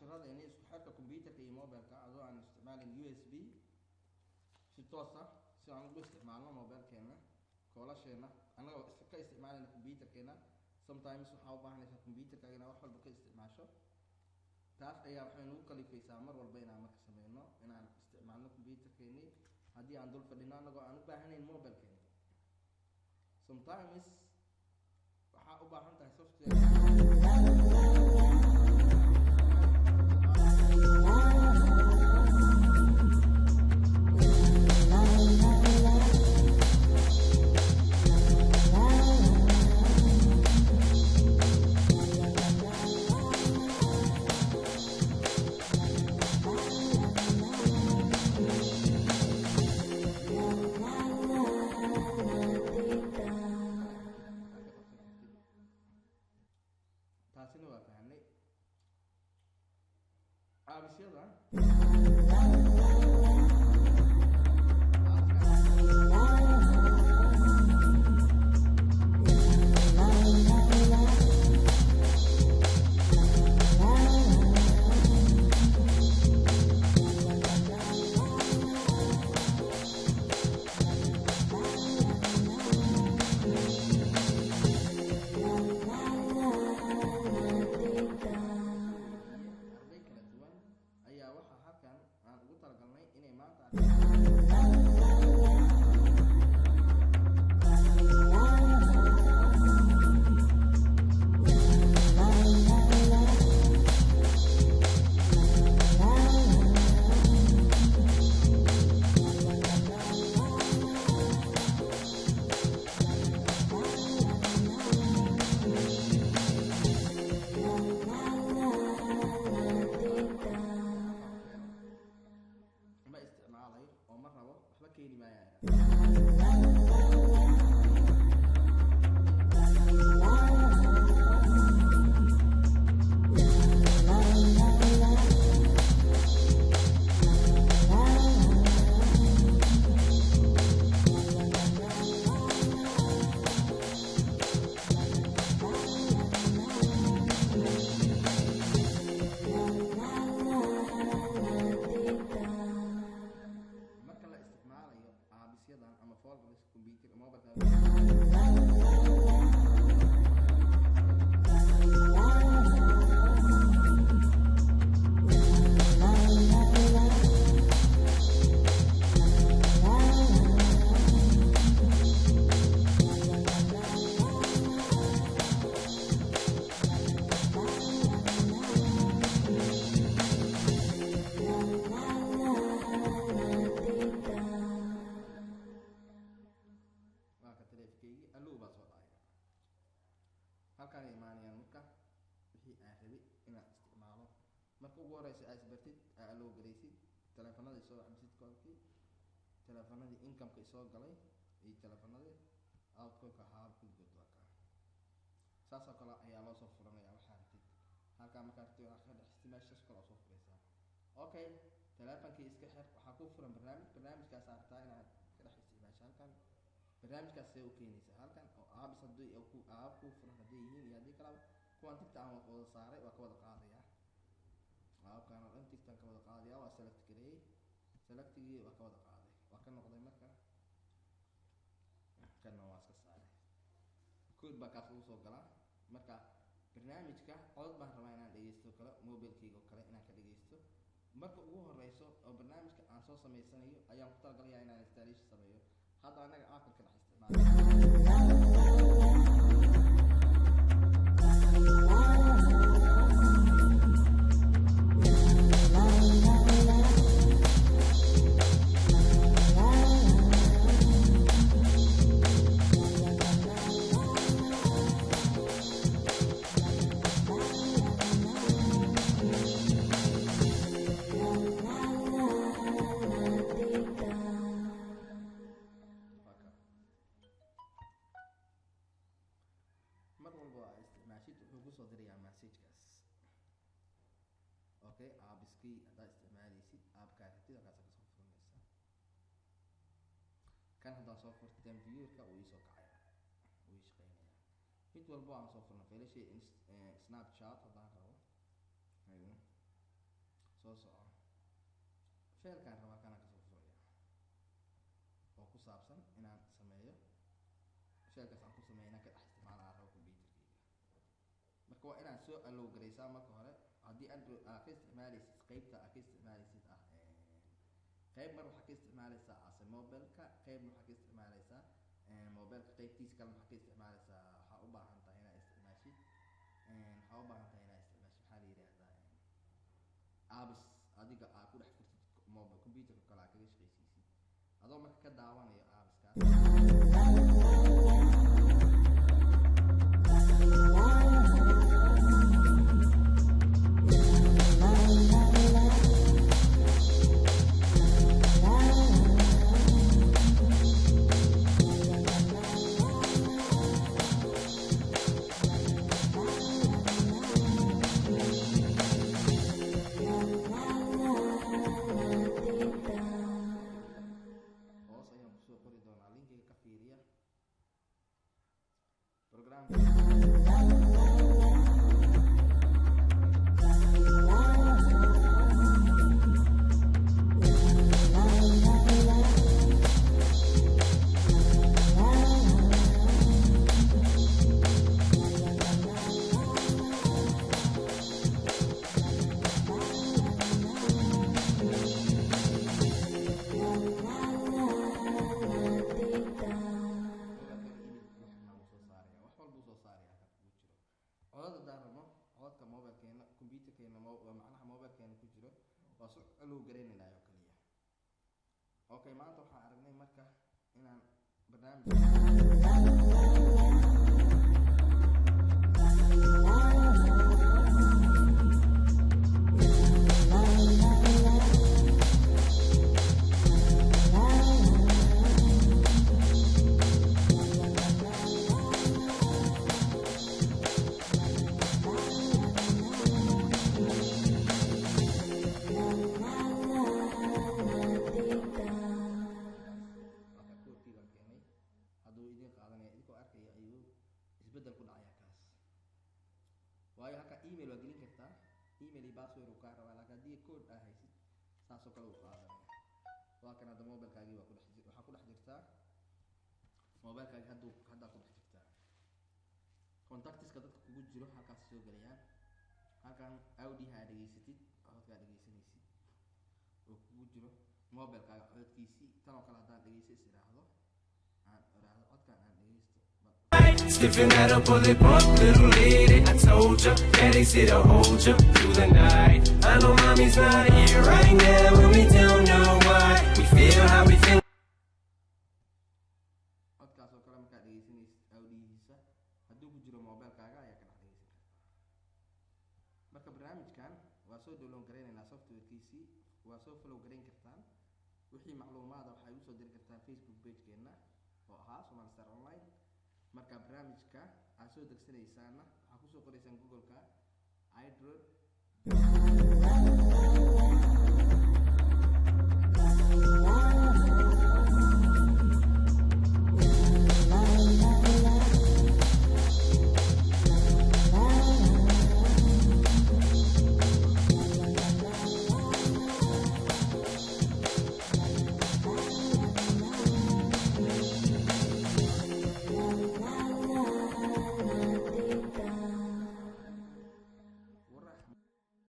casharada inay isku xirka computerka iyo mobilka adoo aan isticmaalin USB si toos ah si aan ugu isticmaalno mobilkeena koolasheena anagoo ka isticmaalina computerkeena sometimes waxaa u baahanaysaa computerka inaad wax walba ka isticmaasho taas ayaa waxay nagu kalifaysaa mar walba inaan marka sameyno inaan isticmaalno computerkeeni haddii aan dul fadhino anagoo aan u baahanayn mobilkeena sometimes waxaa u baahan tahay software taasina waa fahanay aabisyada oo ma rabo waxba keeni maayaan ama folder computer mobile allow baa soo dhacaya halkaan imaanayaan marka wixii aan rabay inaad isticmaalo marka ugu horeysa aad isbartid aa allow galaysid teleefanadii soo xamsid koolkii teleefanadii income-ka soo galay iyo teleefanadii outcome-ka ahaa kulligood waa kaa saasoo kale ayaa loo soo furanayaa waxaa rabtid halkaan markaa rabtid waxaa ka dhex isticmaashaas kale oo soo furaysaa okay teleefankii iska xir waxaa ku furan barnaamijkaas aad rabtaa inaad ka dhex isticmaasho halkaan barnaamijkaas say u keenaysaa halkan oo aabis haddii aab ku furan hadday yihiin iyo haddii kalaba kuwaan tigta aan wada saaray waa ka wada qaadayaa aabkaan oo dhan tigtaan ka wada qaadayaa waa select gareeyey selectigii waa ka wada qaaday waa ka noqday marka kana waa iska saaray code baa kaas ugu soo galaa marka barnaamijka cod baan rabaa inaan dhegeysto kale mobilkeyga oo kale inaan ka dhegeysto marka ugu horeyso oo barnaamijka aan soo sameysanayo ayaan ku talagalayaa inaan installation sameeyo هذا أنا آكل كده استعمال mar walba isticmaashid wuxuu kusoo dirayaa message-kaas okay aabiskii haddaad isticmaalaysid aabkaa rabtid halkaasa kasoo furanaysaa kan haddaan soo furtan viewerka uu iisoo kacaya uu ii shaqeynaya mid walba aan soo furno failashay snapchat haddaan rabo soo soco feelkaan rabaa kana kasoo furaya oo ku saabsan inaan sameeyo feelkaas aan ku sameeyo inaan ka dhex isticmaala rabo computerkayga. marka waa inaan soo allow garaysaa marka hore haddii android aad ka isticmaalaysid qeybta aad ka isticmaalaysid qeyb mar waxaa ka isticmaalaysaa ase mobileka, qeybna waxaa ka isticmaalaysaa mobileka qeybtiisa kale waxaa ka isticmaalaysaa waxaa u baahan tahay inaad isticmaashid waxaa u baahan tahay inaad isticmaashid maxaa la yidhaahdaa apps adiga aad ku dhex furtid mobile computerka kale aad kaga shaqaysiisid adoo marka ka daawanayo appskaas. Okay, maanta waxaan aragnay marka inaan barnaamij waayo halka email waa gelin kartaa email iyo password uu kaa rabaa laakiin haddii code aa haysid saas oo kale uu qaadanaya. waa kan hadda mobilkaagii waa waxaa ku dhex jirtaa mobilkaagii haddaa ku dhex jirtaa contactiska dadka kugu jiro halkaas soo gelayaan. halkan audiha aad dhegaysatid codkaa dhegaysanaysid oo kugu jiro mobilkaaga codkiisii tan oo kale haddaan dhegaysa is idhaahdo codkaan aan dhegaysto Stiffen at a bullet bump, little lady. I told ya, daddy's here to hold ya through the night. I know mommy's not here right now, and we don't know why. We feel how we feel. codkaas oo kale markaad dhegaysanaysid audihiisa hadduu ku jiro mobilkaaga ayaa ka dhex dhegaysan kartaa. marka barnaamijkan waa soo download garaynaynaa softwarekiisii waa soo follow garayn kartaan. wixii macluumaada waxay usoo diri kartaan Facebook page-keena oo ahaa Somali Star Online. marka barnaamijka aad soo degsanaysaana waxaa kusoo qoraysaan Google-ka iDroid